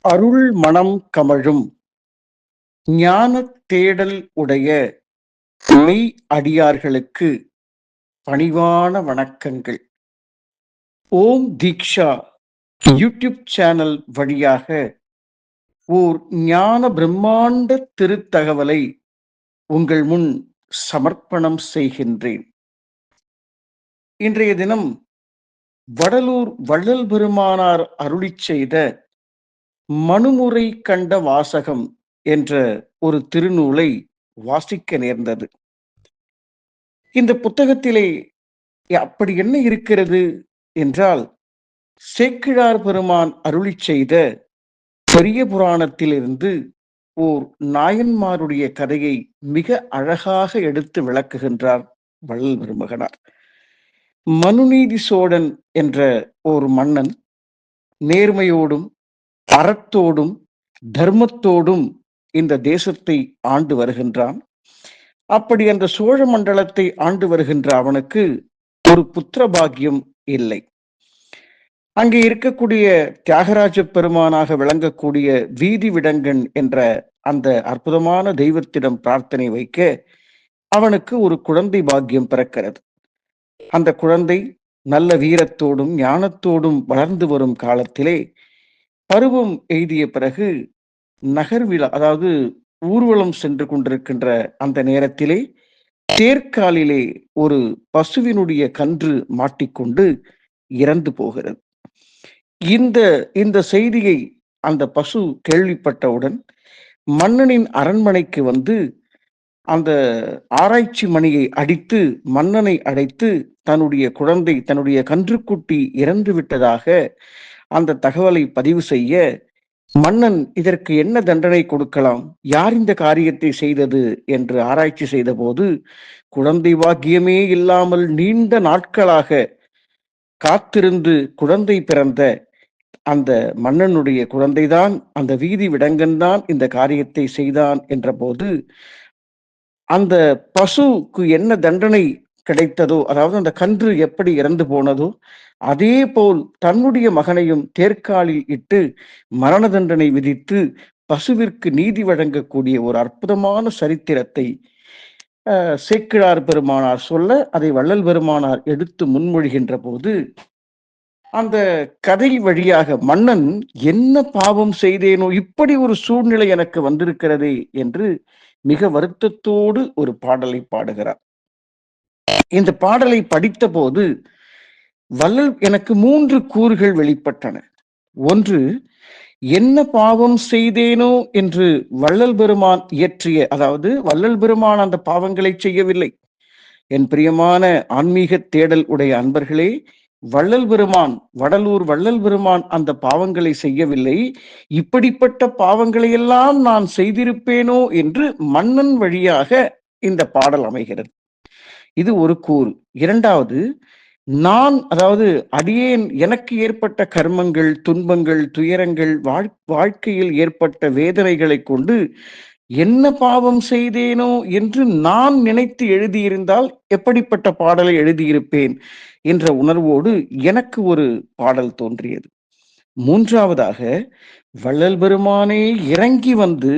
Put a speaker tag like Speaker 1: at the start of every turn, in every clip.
Speaker 1: அருள் மனம் கமழும் ஞானத் தேடல் உடைய மெய் அடியார்களுக்கு பணிவான வணக்கங்கள். ஓம் தீக்ஷா யூடியூப் சேனல் வழியாக ஓர் ஞான பிரம்மாண்ட திருத்தகவலை உங்கள் முன் சமர்ப்பணம் செய்கின்றேன். இன்றைய தினம் வடலூர் வள்ளல் பெருமானார் அருளிச் செய்த மனுமுறை கண்ட வாசகம் என்ற ஒரு திருநூலை வாசிக்க நேர்ந்தது. இந்த புத்தகத்திலே அப்படி என்ன இருக்கிறது என்றால், சேக்கிழார் பெருமான் அருளிச் செய்த பெரிய புராணத்திலிருந்து ஓர் நாயன்மாருடைய கதையை மிக அழகாக எடுத்து விளக்குகின்றார் வள்ளல் பெருமகனார். மனுநீதி சோழன் என்ற ஒரு மன்னன் நேர்மையோடும் அறத்தோடும் தர்மத்தோடும் இந்த தேசத்தை ஆண்டு வருகின்றான். அப்படி அந்த சோழ மண்டலத்தை ஆண்டு வருகின்ற அவனுக்கு ஒரு புத்திர பாக்கியம் இல்லை. அங்கே இருக்கக்கூடிய தியாகராஜ பெருமானாக விளங்கக்கூடிய வீதி விடங்கன் என்ற அந்த அற்புதமான தெய்வத்திடம் பிரார்த்தனை வைக்க அவனுக்கு ஒரு குழந்தை பாக்கியம் பிறக்கிறது. அந்த குழந்தை நல்ல வீரத்தோடும் ஞானத்தோடும் வளர்ந்து வரும் காலத்திலே பருவம் எய்திய பிறகு நகர்விழா, அதாவது ஊர்வலம் சென்று கொண்டிருக்கின்ற அந்த நேரத்திலே தேர்காலிலே ஒரு பசுவினுடைய கன்று மாட்டிக்கொண்டு இறந்து போகிறது. இந்த இந்த செய்தியை அந்த பசு கேள்விப்பட்டவுடன் மன்னனின் அரண்மனைக்கு வந்து அந்த ஆராய்ச்சி மணியை அடித்து மன்னனை அழைத்து தன்னுடைய கன்றுக்குட்டி இறந்து விட்டதாக அந்த தகவலை பதிவு செய்ய, மன்னன் இதற்கு என்ன தண்டனை கொடுக்கலாம், யார் இந்த காரியத்தை செய்தது என்று ஆராய்ச்சி செய்த போது, குழந்தை பாக்கியமே இல்லாமல் நீண்ட நாட்களாக காத்திருந்து குழந்தை பிறந்த அந்த மன்னனுடைய குழந்தைதான், அந்த வீதி விடங்கன் தான் இந்த காரியத்தை செய்தான் என்ற போது, அந்த பசுக்கு என்ன தண்டனை கிடைத்ததோ, அதாவது அந்த கன்று எப்படி இறந்து போனதோ அதே போல் தன்னுடைய மகனையும் தேர்காலில் இட்டு மரண தண்டனை விதித்து பசுவிற்கு நீதி வழங்கக்கூடிய ஒரு அற்புதமான சரித்திரத்தை சேக்கிழார் பெருமானார் சொல்ல, அதை வள்ளல் பெருமானார் எடுத்து முன்மொழிகின்ற போது, அந்த கதை வழியாக மன்னன் என்ன பாவம் செய்தேனோ, இப்படி ஒரு சூழ்நிலை எனக்கு வந்திருக்கிறதே என்று மிக வருத்தத்தோடு ஒரு பாடலை பாடுகிறார். இந்த பாடலை படித்த போது வள்ளல் எனக்கு 3 கூறுகள் வெளிப்பட்டன. ஒன்று, என்ன பாவம் செய்தேனோ என்று வள்ளல் பெருமான் இயற்றிய, அதாவது வள்ளல் பெருமான் அந்த பாவங்களை செய்யவில்லை. என் பிரியமான ஆன்மீக தேடல் உடைய அன்பர்களே, வள்ளல் பெருமான், வடலூர் வள்ளல் பெருமான் அந்த பாவங்களை செய்யவில்லை. இப்படிப்பட்ட பாவங்களை எல்லாம் நான் செய்திருப்பேனோ என்று மன்னன் வழியாக இந்த பாடல் அமைகிறது. இது ஒரு கூறு. இரண்டாவது, நான், அதாவது அடியேன், எனக்கு ஏற்பட்ட கர்மங்கள், துன்பங்கள், துயரங்கள், வாழ்க்கையில் ஏற்பட்ட வேதனைகளை கொண்டு என்ன பாவம் செய்தேனோ என்று நான் நினைத்து எழுதியிருந்தால் எப்படிப்பட்ட பாடலை எழுதியிருப்பேன் என்ற உணர்வோடு எனக்கு ஒரு பாடல் தோன்றியது. மூன்றாவதாக, வள்ளல் பெருமானே இறங்கி வந்து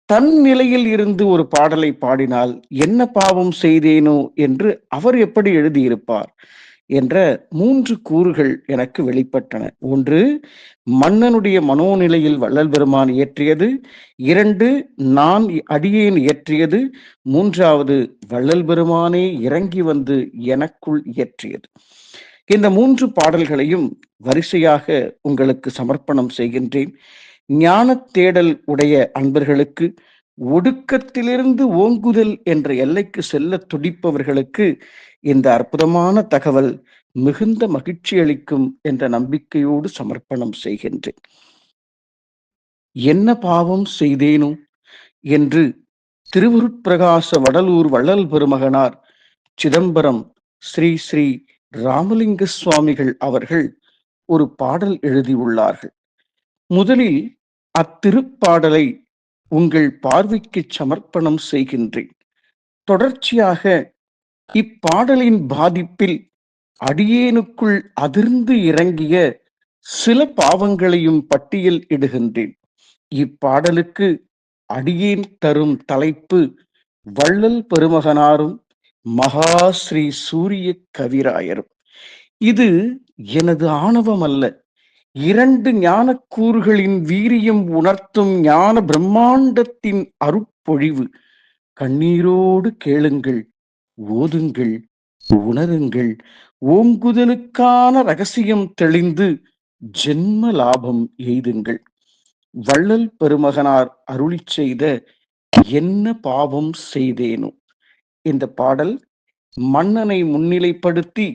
Speaker 1: தன் நிலையில் இருந்து ஒரு பாடலை பாடினால் என்ன பாவம் செய்தேனோ என்று அவர் எப்படி எழுதியிருப்பார் என்ற 3 கூறுகள் எனக்கு வெளிப்பட்டன. ஒன்று, மன்னனுடைய மனோநிலையில் வள்ளல் பெருமான் இயற்றியது. 2, நான் அடியேன் இயற்றியது. 3வது, வள்ளல் பெருமானே இறங்கி வந்து எனக்குள் இயற்றியது. இந்த 3 பாடல்களையும் வரிசையாக உங்களுக்கு சமர்ப்பணம் செய்கின்றேன். ஞான தேடல் உடைய அன்பர்களுக்கு, ஒடுக்கத்திலிருந்து ஓங்குதல் என்ற எல்லைக்கு செல்ல துடிப்பவர்களுக்கு இந்த அற்புதமான தகவல் மிகுந்த மகிழ்ச்சி அளிக்கும் என்ற நம்பிக்கையோடு சமர்ப்பணம் செய்கின்றேன். என்ன பாவம் செய்தேனோ என்று திருவருட்பிரகாச வடலூர் வள்ளல் பெருமகனார் சிதம்பரம் ஸ்ரீ ஸ்ரீ ராமலிங்க சுவாமிகள் அவர்கள் ஒரு பாடல் எழுதியுள்ளார்கள். முதலில் அத்திருப்பாடலை உங்கள் பார்வைக்கு சமர்ப்பணம் செய்கின்றேன். தொடர்ச்சியாக இப்பாடலின் பாதிப்பில் அடியேனுக்குள் அதிர்ந்து இறங்கிய சில பாவங்களையும் பட்டியல் இடுகின்றேன். இப்பாடலுக்கு அடியேன் தரும் தலைப்பு வள்ளல் பெருமகனாரும் மகா ஸ்ரீ சூரிய கவிராயரும். இது எனது ஆணவம் அல்ல, இரண்டு ஞானக்கூறுகளின் வீரியம் உணர்த்தும் ஞான பிரம்மாண்டத்தின் அருட்பொழிவு. கண்ணீரோடு கேளுங்கள், ஓதுங்கள், உணருங்கள். ஓங்குதலுக்கான ரகசியம் தெளிந்து ஜென்ம லாபம் எய்துங்கள். வள்ளல் பெருமகனார் அருளி செய்த என்ன பாவம் செய்தேனோ. இந்த பாடல் மன்னனை முன்னிலைப்படுத்தி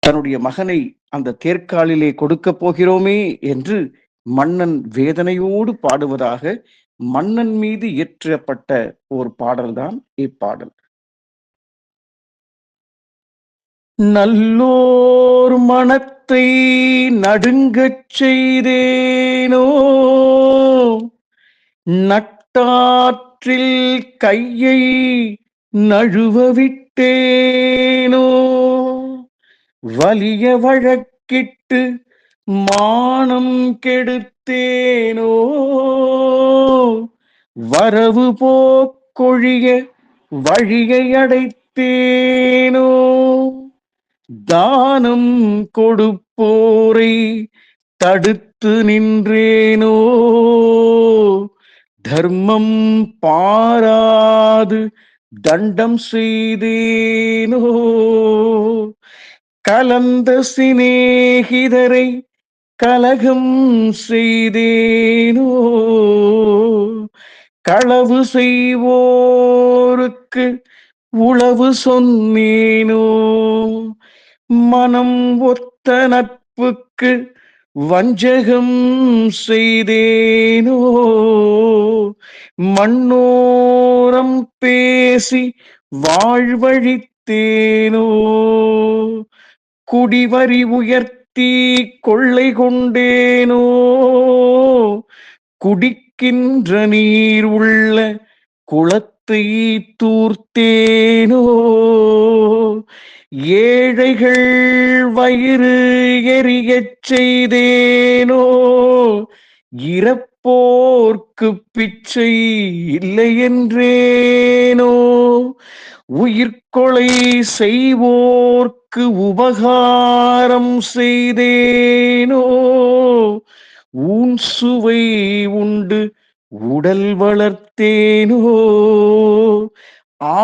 Speaker 1: தன்னுடைய மகனை அந்த தேர்காலிலே கொடுக்க போகிறோமே என்று மன்னன் வேதனையோடு பாடுவதாக மன்னன் மீது இயற்றப்பட்ட ஒரு பாடல்தான் இப்பாடல். நல்லோர் மனத்தை நடுங்கச் செய்தேனோ, நட்டாற்றில் கையை நழுவ விட்டேனோ, வலிய வழக்கிட்டு மானம் கெடுத்தேனோ, வரவு போக்கொழிய வழியை அடைத்தேனோ, தானம் கொடுப்போரை தடுத்து நின்றேனோ, தர்மம் பாராது தண்டம் செய்தேனோ, கலந்த சிநேகிதரை கலகம் செய்தேனோ, களவு செய்வோருக்கு உளவு சொன்னேனோ, மனம் ஒத்த நட்புக்கு வஞ்சகம் செய்தேனோ, மண்ணோரம் பேசி வாழ்வழித்தேனோ, குடிவரி உயர்த்தி கொள்ளை கொண்டேனோ, குடிக்கின்ற நீர் உள்ள குளத்தை தூர்த்தேனோ, ஏழைகள் வயிறு எரியச் செய்தேனோ, இறப்போர்க்கு பிச்சை இல்லை என்றேனோ, உயிர்கொலை செய்வோர்க்கு உபகாரம் செய்தேனோ, ஊன் சுவை உண்டு உடல் வளர்த்தேனோ,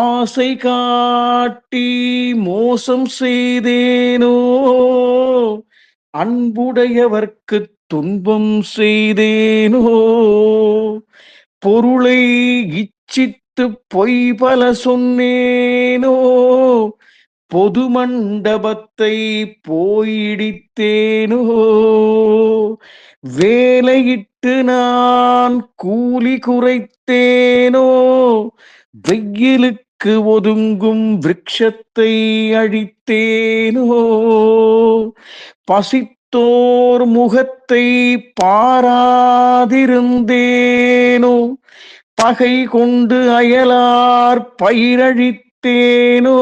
Speaker 1: ஆசை காட்டி மோசம் செய்தேனோ, அன்புடையவர்க்கு துன்பம் செய்தேனோ, பொருளை இச்சித்து பொய் பல சொன்னேனோ, பொது மண்டபத்தை போயிடித்தேனோ, வேலையிட்டு நான் கூலி குறைத்தேனோ, வெயிலுக்கு ஒதுங்கும் விருட்சத்தை அழித்தேனோ, பசித்தோர் முகத்தை பாராதிருந்தேனோ, பகை கொண்டு அயலார் பயிரழித்தேனோ,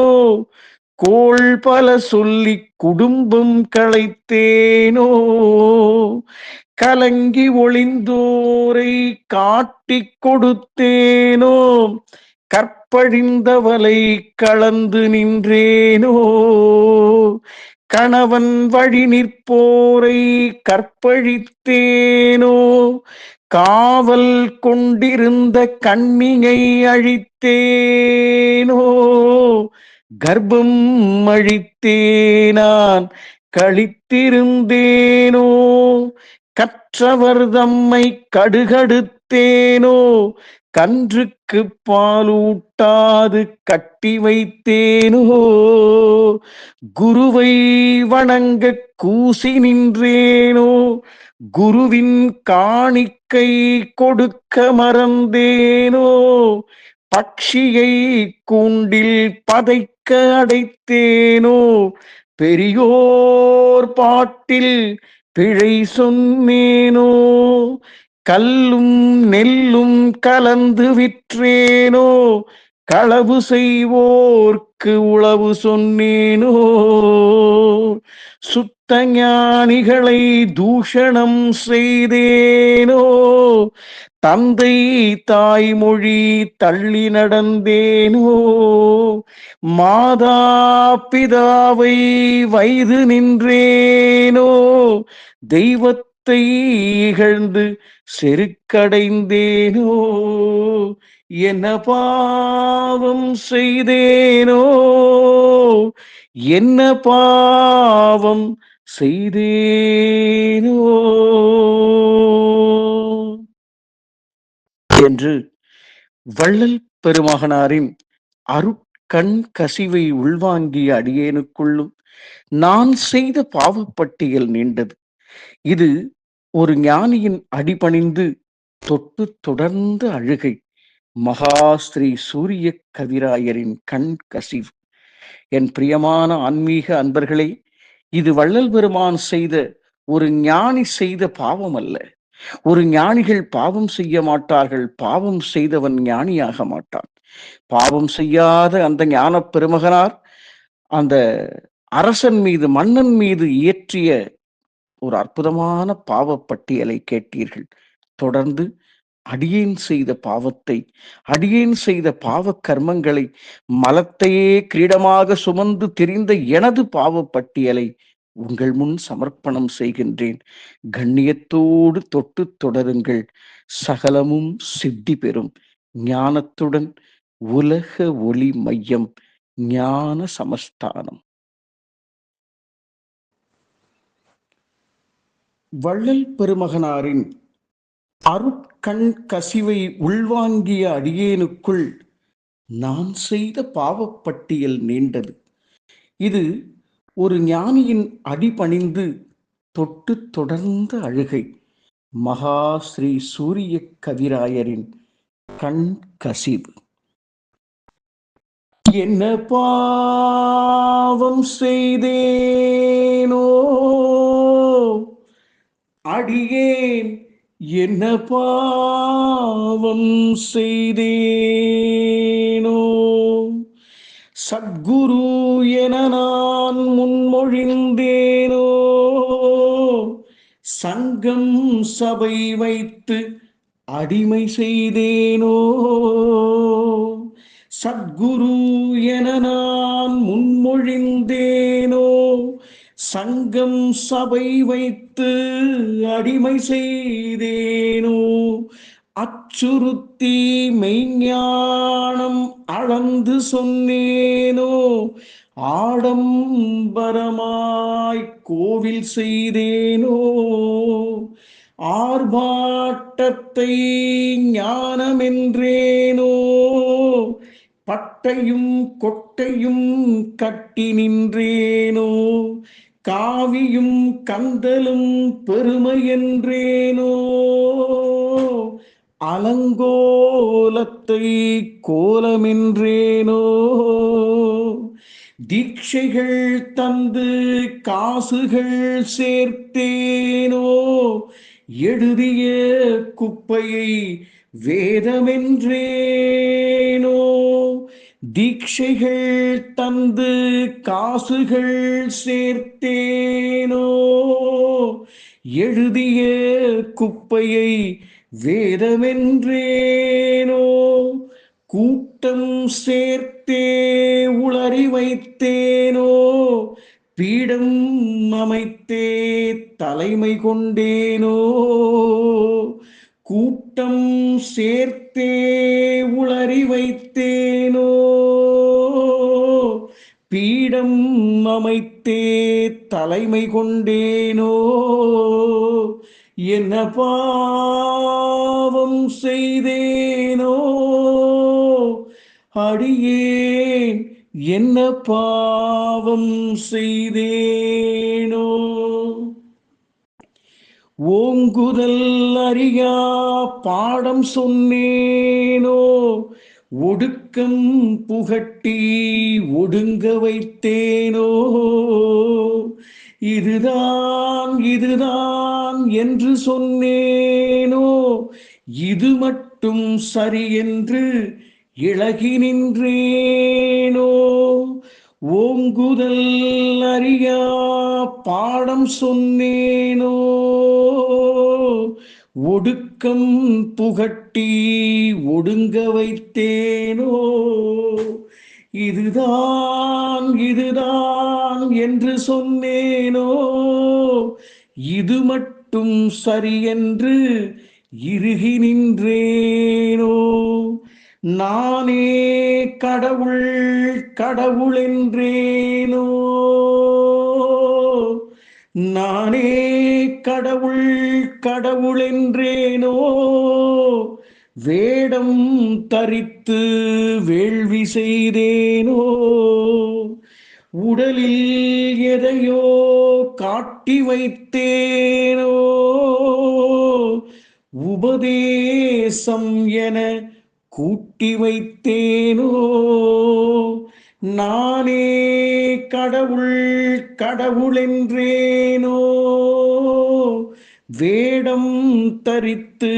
Speaker 1: கோள் பல சொல்லி குடும்பம் களைத்தேனோ, கலங்கி ஒளிந்தோரை காட்டிக் கொடுத்தேனோ, கற்பழிந்தவளை கலந்து நின்றேனோ, கணவன் வழி நிற்போரை கற்பழித்தேனோ, காவல் கொண்டிருந்த கண்ணியை அழித்தேனோ, கர்ப்பம் அழித்தேனான் கழித்திருந்தேனோ, கற்றவர் தம்மை கடுகடுத்தேனோ, கன்றுக்கு பாலூட்டாது கட்டி வைத்தேனோ, குருவை வணங்க கூசி நின்றேனோ, குருவின் காணிக்கை கொடுக்க மறந்தேனோ, பட்சியை கூண்டில் பதைக்க அடைத்தேனோ, பெரியோர் பாட்டில் பிழை சொன்னேனோ, கல்லும் நெல்லும் கலந்து விற்றேனோ, களவு செய்வோர்க்கு உளவு சொன்னேனோ, மூத்த ஞானிகளை தூஷணம் செய்தேனோ, தந்தை தாய்மொழி தள்ளி நடந்தேனோ, மாதா பிதாவை வைது நின்றேனோ, தெய்வத்தை இகழ்ந்து செருக்கடைந்தேனோ, என்ன பாவம் செய்தேனோ, என்ன பாவம் செய்தேனோ என்று வள்ளல் பெருமகனாரின் அருட்கண் கசிவை உள்வாங்கிய அடியேனுக்குள்ளும் நான் செய்த பாவப்பட்டியல் நீண்டது. இது ஒரு ஞானியின் அடிபணிந்து தொட்டு தொடர்ந்த அழுகை. மகாஸ்ரீ சூரிய கவிராயரின் கண் கசிவு. என் பிரியமான ஆன்மீக அன்பர்களே, இது வள்ளல் பெருமான் செய்த ஒரு ஞானி செய்த பாவம் அல்ல. ஒரு ஞானிகள் பாவம் செய்ய மாட்டார்கள். பாவம் செய்தவன் ஞானியாக மாட்டான். பாவம் செய்யாத அந்த ஞான பெருமகனார் அந்த அரசன் மீது, மன்னன் மீது இயற்றிய ஒரு அற்புதமான பாவ பட்டியலை கேட்டீர்கள். தொடர்ந்து அடியேன் செய்த பாவத்தை, அடியேன் செய்த பாவ கர்மங்களை, மலத்தையே கிரீடமாக சுமந்து திரிந்த எனது பாவ பட்டியலை உங்கள் முன் சமர்ப்பணம் செய்கின்றேன். கண்ணியத்தோடு தொட்டு தொடருங்கள். சகலமும் சித்தி பெறும். ஞானத்துடன் உலக ஒளி மையம் ஞான சமஸ்தானம். வள்ளல் பெருமகனாரின் அருட்கண் கசிவை உள்வாங்கிய அடியேனுக்குள் நான் செய்த பாவப்பட்டியல் நீண்டது. இது ஒரு ஞானியின் அடிபணிந்து தொட்டு தொடர்ந்த அழுகை. மகா ஸ்ரீ சூரிய கவிராயரின் கண் கசிவு. என்ன பாவம் செய்தேனோ அடியேன், என்ன பாவம் செய்தேனோ, சத்குரு என நான் முன்மொழிந்தேனோ, சங்கம் சபை வைத்து அடிமை செய்தேனோ, சத்குரு என நான் முன்மொழிந்தேனோ, சங்கம் சபை வைத்து அடிமை செய்தேனோ, அச்சுறுத்தி மெய்ஞானம் அளந்து சொன்னேனோ, ஆடம்பரமாய் கோவில் செய்தேனோ, ஆர்ப்பாட்டத்தை ஞானமென்றேனோ, பட்டையும் கொட்டையும் கட்டி நின்றேனோ, காவியும் கந்தலும் பெருமை என்றேனோ, அலங்கோலத்தை கோலமென்றேனோ, தீட்சைகள் தந்து காசுகள் சேர்த்தேனோ, எழுதிய குப்பையை வேதமென்றேனோ, தீட்சைகள் தந்து காசுகள் சேர்த்தேனோ, எழுதிய குப்பையை வேதமென்றேனோ, கூட்டம் சேர்த்தே உளறி வைத்தேனோ, பீடம் அமைத்தே தலைமை கொண்டேனோ, கூட்டம் சேர்த்தே உளறி வைத்தேனோ, பீடம் அமைத்தே தலைமை கொண்டேனோ, என்ன பாவம் செய்தேனோ அடியேன், என்ன பாவம் செய்தேனோ, ஓங்குதல் அறியா பாடம் சொன்னேனோ, ஒடுக்கம் புகட்டி ஒடுங்க வைத்தேனோ, இதுதான் இதுதான் என்று சொன்னேனோ, இது மட்டும் சரி என்று இளகி நின்றேனோ, ஓங்குதல் அறியா பாடம் சொன்னேனோ, ஒடுக்கம் புகட்டி ஒடுங்க வைத்தேனோ, இதுதான் இதுதான் என்று சொன்னேனோ, இது மட்டும் சரியென்று இறுகி நின்றேனோ, நானே கடவுள் கடவுள் என்றேனோ, நானே கடவுள் கடவுள் என்றேனோ, வேடம் தரித்து வேள்வி செய்தேனோ, உடலில் எதையோ காட்டி வைத்தேனோ, உபதேசம் என கூட்டி வைத்தேனோ, நானே கடவுள் கடவுள் என்றேனோ, வேடம் தரித்து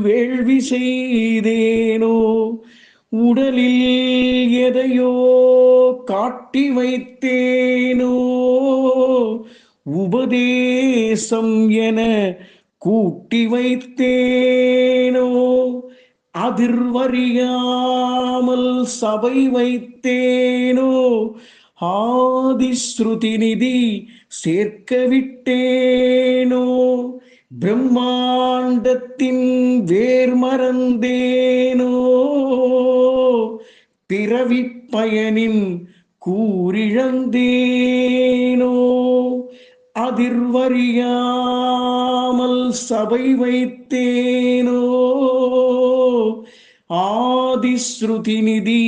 Speaker 1: வேள்வி செய்தேனோ, உடலில் எதையோ காட்டி வைத்தேனோ, உபதேசம் என கூட்டி வைத்தேனோ, அதிர்வறியாமல் சபை வைத்தேனோ, ஆதிஸ்ருதி நிதி சேர்க்க விட்டேனோ, பிரம்மாண்டத்தின் வேர் மறந்தேனோ, பிறவி பயனின் கூறிழந்தேனோ, அதிர்வறியாமல் சபை வைத்தேனோ, ஆதிஸ்ருதி நிதி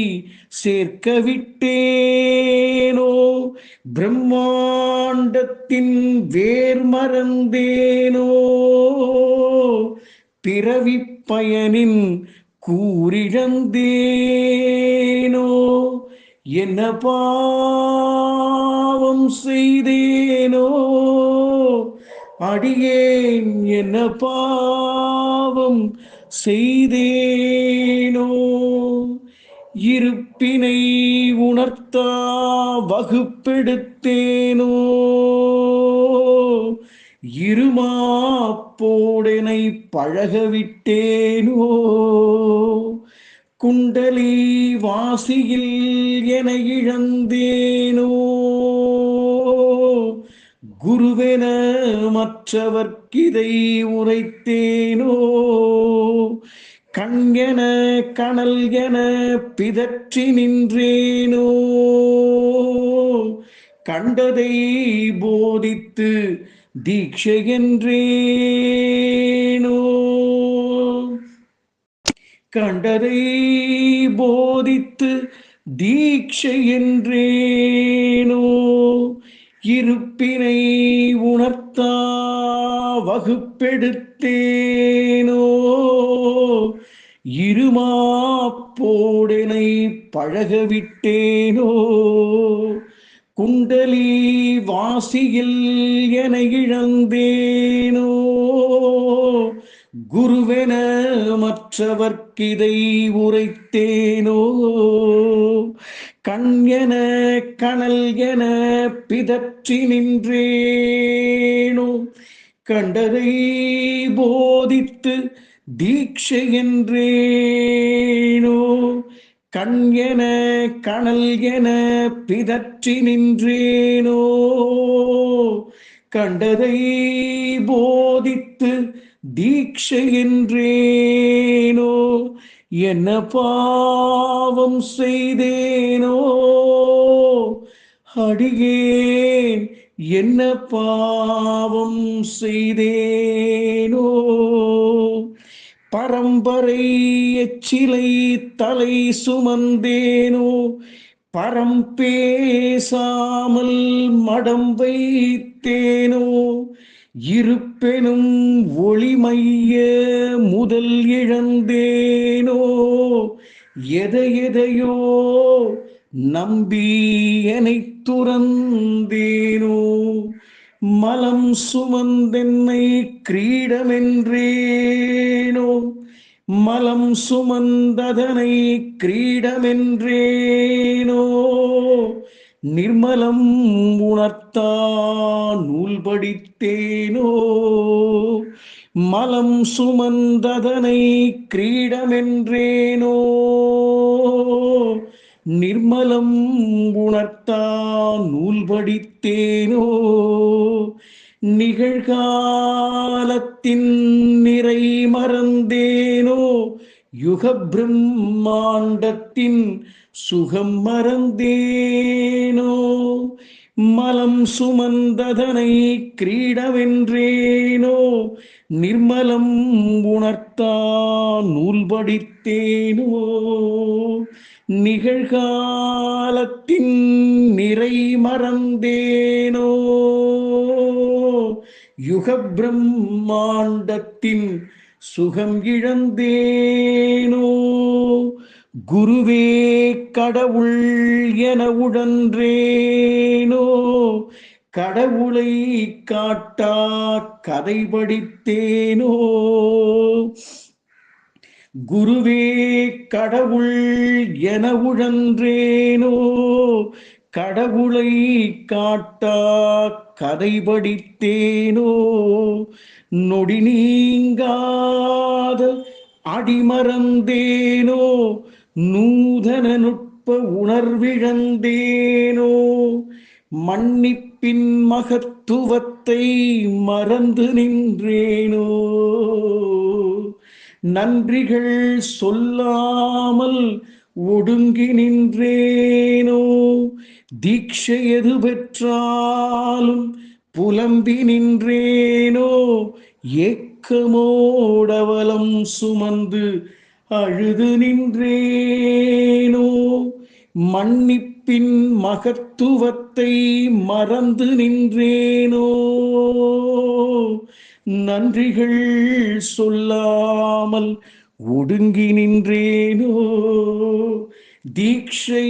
Speaker 1: சேர்க்க விட்டேனோ, பிரம்மாண்டத்தின் வேர் மறந்தேனோ, பிறவி பயனின் கூறிழந்தேனோ, என்ன பாவம் செய்தேனோ, அடியேன் என்ன பாவம் செய்தேனோ, இருப்பினை உணர்த்தா வகுப்பெடுத்தேனோ, இருமாப்போடனை பழகவிட்டேனோ, குண்டலி வாசியில் என இழந்தேனோ, குருவென மற்றவர்க்கிதை உரைத்தேனோ, கண் என கனல் என பிதற்றி நின்றேனோ, கண்டதை போதித்து தீட்சை என்றேனோ, கண்டதை போதித்து தீட்சை என்றேனோ, இருப்பினை உணர்த்தா வகுப்பெடுத்தேனோ, இருமாப்போடனை பழகவிட்டேனோ, குண்டலி வாசியில் என இழந்தேனோ, குருவென மற்றவர்க்கிதை உரைத்தேனோ, கண் என கனல் என பிதற்றி நின்றேனோ, கண்டதை போதித்து தீட்சை என்றேனோ, கண் என கனல் என பிதற்றி நின்றேனோ, கண்டதை போதித்து தீட்சை என்றேனோ, என்ன பாவம் செய்தேனோ, அடியேன் என்ன பாவம் செய்தேனோ, பரம்பரை எச்சிலை தலை சுமந்தேனோ, பரம் பேசாமல் மடம் வைத்தேனோ, இருப்பெனும் ஒளிமைய முதல் இழந்தேனோ, எதையோ நம்பி என்னை துறந்தேனோ, மலம் சுமந்தென்னை கிரீடமென்றேனோ, மலம் சுமந்ததனை கிரீடமென்றேனோ, நிர்மலம் உணர்த்தா நூல் படித்தேனோ மலம் சுமந்ததனை கிரீடமென்றேனோ நிர்மலம் உணர்த்தா நூல் படித்தேனோ நிகழ்காலத்தின் நிறை மறந்தேனோ யுக பிரம்மாண்டத்தின் சுகம் மறந்தேனோ மலம் சுமந்ததனை கிரீடவென்றேனோ நிர்மலம் உணர்த்தா நூல் படித்தேனோ நிகழ்காலத்தின் நிறை மறந்தேனோ யுக பிரம்மாண்டத்தின் சுகம் இழந்தேனோ குருவே கடவுள் என உழன்றேனோ கடவுளை காட்டா கதை படித்தேனோ குருவே கடவுள் என உழன்றேனோ கடவுளை காட்டா கதை படித்தேனோ நொடி நீங்காத அடிமறந்தேனோ நூதன நுட்ப உணர்விழந்தேனோ மன்னிப்பின் மகத்துவத்தை மறந்து நின்றேனோ நன்றிகள் சொல்லாமல் ஒடுங்கி நின்றேனோ தீட்சை எது பெற்றாலும் புலம்பி நின்றேனோ ஏக்கமோடவலம் சுமந்து அழுது நின்றேனோ மன்னிப்பின் மகத்துவத்தை மறந்து நின்றேனோ நன்றிகள் சொல்லாமல் ஒடுங்கி நின்றேனோ தீட்சை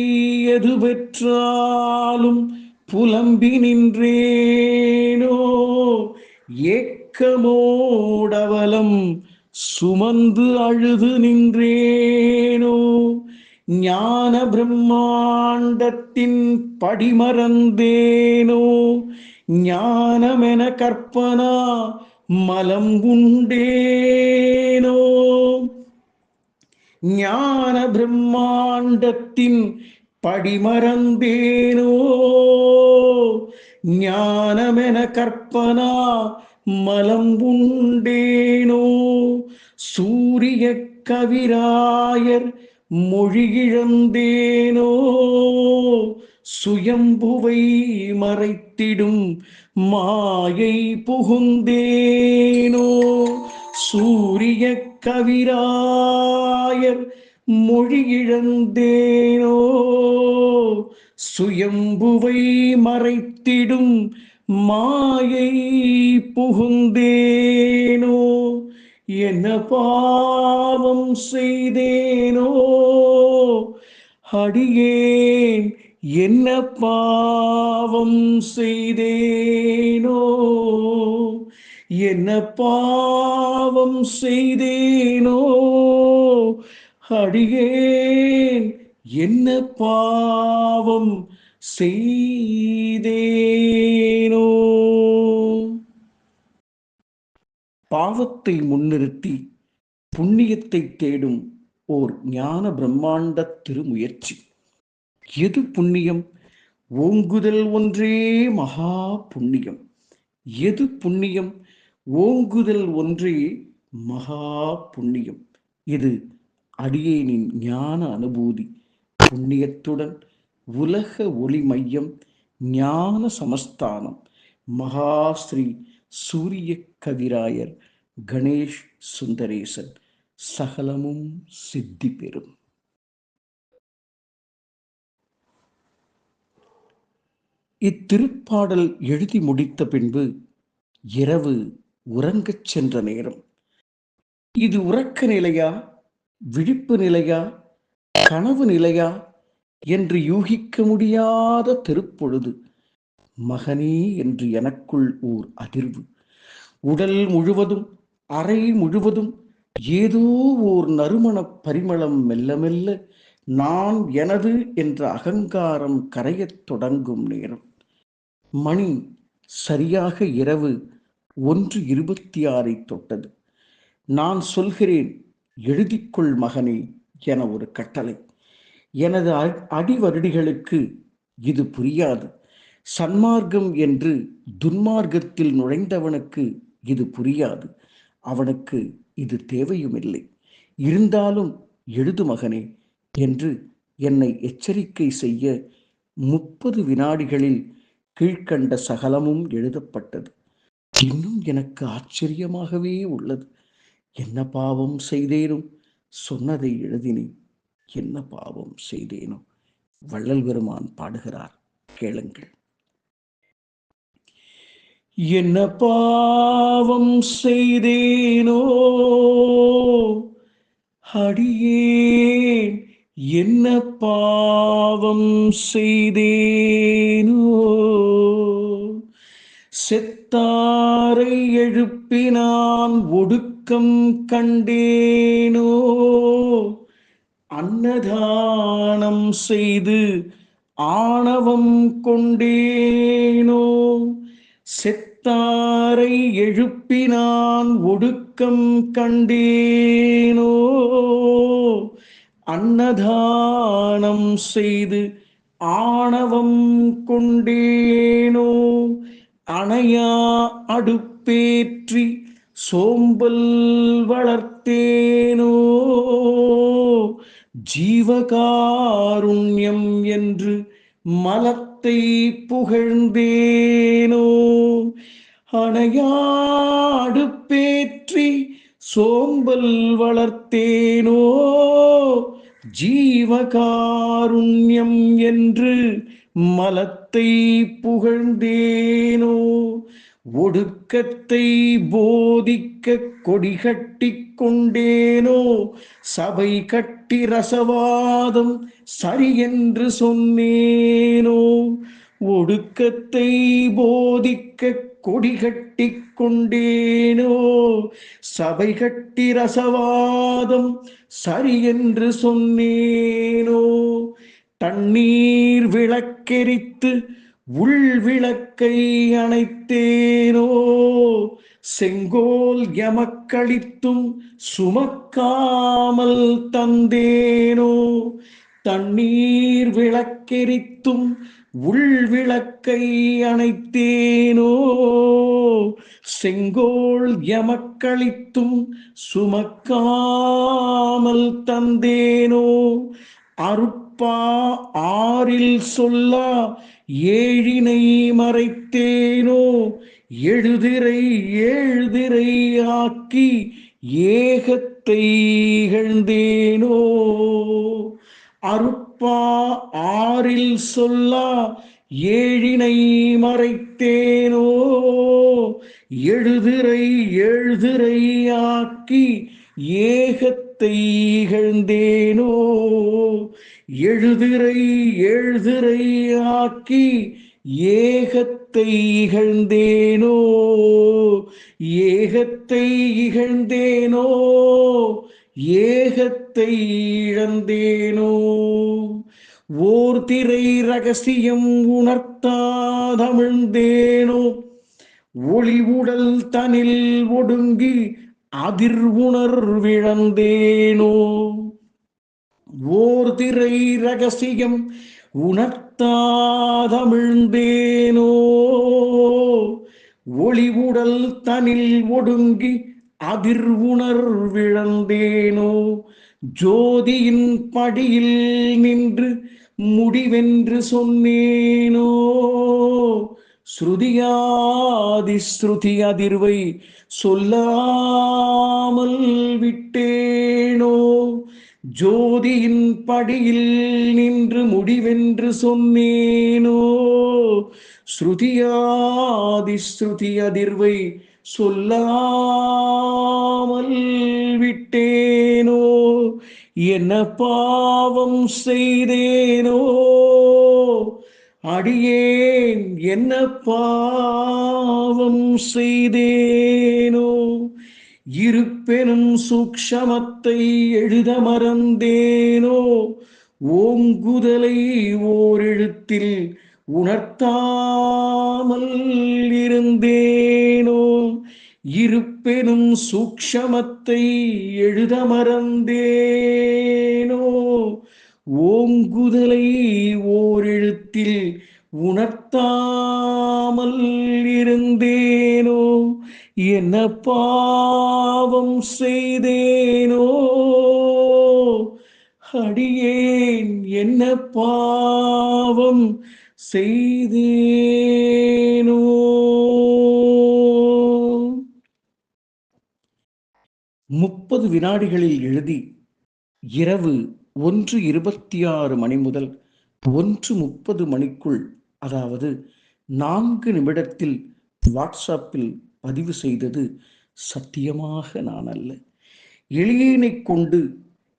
Speaker 1: எது பெற்றாலும் புலம்பி நின்றேனோ ஏக்கமோடவலம் சுமந்து அழுது நின்றேனோ ஞான பிரம்மாண்டத்தின் படிமறந்தேனோ ஞானமென கற்பனா மலம் உண்டேனோ ஞான பிரம்மாண்டத்தின் படிமறந்தேனோ ஞானமென கற்பனா மலம் உண்டேனோ சூரிய கவிராயர் மொழியிழந்தேனோ சுயம்புவை மறைத்திடும் மாயை புகுந்தேனோ சூரிய கவிராயர் மொழியிழந்தேனோ சுயம்புவை மறைத்திடும் மாயை புகுந்தேனோ என்ன பாவம் செய்தேனோ அடியேன் என்ன பாவம் செய்தேனோ என்ன பாவம் செய்தேனோ அடியேன் என்ன பாவம் செய்தேனோ பாவத்தை முன்னிறுத்தி புண்ணியத்தை தேடும் ஓர் ஞான பிரம்மாண்ட திருமுயற்சி. எது புண்ணியம்? ஓங்குதல் ஒன்றே மகா புண்ணியம். எது புண்ணியம்? ஓங்குதல் ஒன்றே மகா புண்ணியம். இது அடியேனின் ஞான அனுபூதி. புண்ணியத்துடன் உலக ஒளி மையம் ஞான சமஸ்தானம் மகாஸ்ரீ சூரிய கவிராயர் கணேஷ் சுந்தரேசன் சகலமும் சித்தி பெறும். இத்திருப்பாடல் எழுதி முடித்த பின்பு இரவு உறங்கச் சென்ற நேரம். இது உறக்க நிலையா, விழிப்பு நிலையா, கனவு நிலையா என்று யூகிக்க முடியாத திருப்பொழுது. மகனே என்று எனக்குள் ஓர் அதிர்வு. உடல் முழுவதும் அறை முழுவதும் ஏதோ ஓர் நறுமண பரிமளம் மெல்ல மெல்ல நான் எனது என்ற அகங்காரம் கரையத் தொடங்கும் நேரம். மணி சரியாக இரவு 1:26 தொட்டது. நான் சொல்கிறேன், எழுதிக்கொள் மகனே என ஒரு கட்டளை. எனது அடிவருடிகளுக்கு இது புரியாது. சன்மார்க்கம் என்று துன்மார்க்கத்தில் நுழைந்தவனுக்கு இது புரியாது. அவனுக்கு இது தேவையுமில்லை. இருந்தாலும் எழுது மகனே என்று என்னை எச்சரிக்கை செய்ய 30 வினாடிகளில் கீழ்கண்ட சகலமும் எழுதப்பட்டது. இன்னும் எனக்கு ஆச்சரியமாகவே உள்ளது. என்ன பாவம் செய்தேனோ? சொன்னதை எழுதினேன். என்ன பாவம் செய்தேனோ? வள்ளல் பெருமான் பாடுகிறார், கேளுங்கள். என்ன பாவம் செய்தேனோ அடியேன், என்ன பாவம் செய்தேனோ? செத்தாரை எழுப்பினான் ஒடுக்கம் கண்டேனோ? அன்னதானம் செய்து ஆணவம் கொண்டேனோ? செத்தாரை எழுப்பினான் ஒடுக்கம் கண்டேனோ? அன்னதானம் செய்து ஆணவம் கொண்டேனோ? அணையா அடுப்பேற்றி சோம்பல் வளர்த்தேனோ? ஜீவகாருண்யம் என்று மலத்தை புகழ்ந்தேனோ? அணையா அடுப்பேற்றி சோம்பல் வளர்த்தேனோ? ஜீவகாருண்யம் என்று மலத்தை புகழ்ந்தேனோ? ஒடுக்கத்தை போதிக்க கொடிகட்டி கொண்டேனோ? சபை கட்டி ரசவாதம் சரியென்று சொன்னேனோ? ஒடுக்கத்தை போதிக்க கொடிகட்டி கொண்டேனோ? சபை கட்டி ரசவாதம் சரியென்று சொன்னேனோ? தண்ணீர் விளக்கெரித்து உள் விளக்கை அணைத்தேனோ? செங்கோல் எமக்களித்தும் சுமக்காமல் தந்தேனோ? தண்ணீர் விளக்கெரித்தும் உள் விளக்கை அணைத்தேனோ? செங்கோல் எமக்களித்தும் சுமக்காமல் தந்தேனோ? அருட்பா ஆறில் சொல்லா ஏழினை மறைத்தேனோ? எழுதிரை ஏழ்திரை ஆக்கி ஏகத்தை இகழ்ந்தேனோ? அருட்பா ஆறில் சொல்லா ஏழினை மறைத்தேனோ? எழுதிரை ஏழ்திரை ஆக்கி ஏகத்தை இகழ்ந்தேனோ? எழுதிரை ஏழ்திரை ஆக்கி ஏகத்தை இகழ்ந்தேனோ? ஏகத்தை இகழ்ந்தேனோ? ஏகத்தை இழந்தேனோ? ஓர் திரை ரகசியம் உணர்த்தாதமிழ்ந்தேனோ? ஒளி உடல் தனில் ஒடுங்கி அதிர்வுணர்விழந்தேனோ? ஓர் திரை ரகசியம் உணர்த்தாதமிழ்ந்தேனோ? ஒளி உடல் தனில் ஒடுங்கி அதிர்வுணர்விழந்தேனோ? ஜோதியின் படியில் நின்று முடிவென்று சொன்னேனோ? ஸ்ருதியாதி ஸ்ருதி அதிர்வை சொல்லாமல் விட்டேனோ? ஜோதியின் படியில் நின்று முடிவென்று சொன்னேனோ? ஸ்ருதியாதி ஸ்ருதி அதிர்வை சொல்லாமல் விட்டேனோ? என்ன பாவம் செய்தேனோ? அடியேன் என்ன பாவம் செய்தேனோ? இருப்பெனும் சூக்ஷமத்தை எழுத மறந்தேனோ? ஓங்குதலை ஓரெழுத்தில் உணர்த்தாமல் இருந்தேனோ, இருப்பெனும் சூக்ஷமத்தை எழுத மறந்தேனோ. ஓங்குதலை ஓரெழுத்தில் உணர்த்தாமல் இருந்தேனோ, என்ன பாவம் செய்தேனோ, அடியேன் என்ன பாவம் செய்தேனோ. 30 வினாடிகளில் எழுதி இரவு 1:26 முதல் 1:30 மணிக்குள், அதாவது 4 நிமிடத்தில் வாட்ஸ்அப்பில் பதிவு செய்தது சத்தியமாக நான் அல்ல. எளியேனை கொண்டு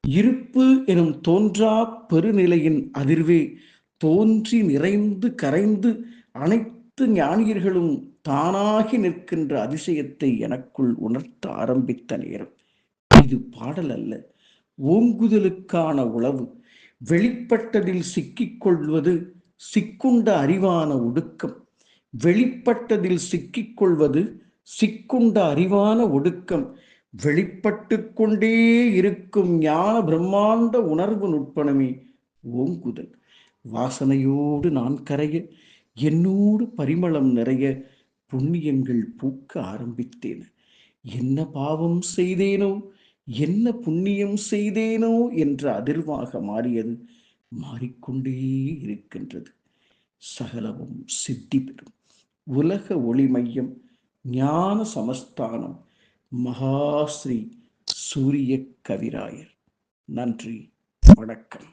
Speaker 1: இருப்பு எனும் தோன்றா பெருநிலையின் அதிர்வே தோன்றி நிறைந்து கரைந்து அனைத்து ஞானியர்களும் தானாகி நிற்கின்ற அதிசயத்தை எனக்குள் உணர்த்த ஆரம்பித்த நேரம். இது பாடல் அல்ல, ஓங்குதலுக்கான உளவு. வெளிப்பட்டதில் சிக்கிக்கொள்வது சிக்குண்ட அறிவான ஒடுக்கம். வெளிப்பட்டதில் சிக்கிக்கொள்வது சிக்குண்ட அறிவான ஒடுக்கம். வெளிப்பட்டு கொண்டே இருக்கும் ஞான பிரம்மாண்ட உணர்வு நுட்பணமே ஓங்குதல். வாசனையோடு நான் கரைய, என்னோடு பரிமளம் நிறைய, புண்ணியங்கள் பூக்க ஆரம்பித்தேன். என்ன பாவம் செய்தேனோ, என்ன புண்ணியம் செய்தேனோ என்ற அதிர்வாக மாறியது. மாறிக்கொண்டே இருக்கின்றது. சகலமும் சித்தி பெறும். உலக ஒளி மையம், ஞான சமஸ்தானம், மகாஸ்ரீ சூரிய கவிராயர். நன்றி, வணக்கம்.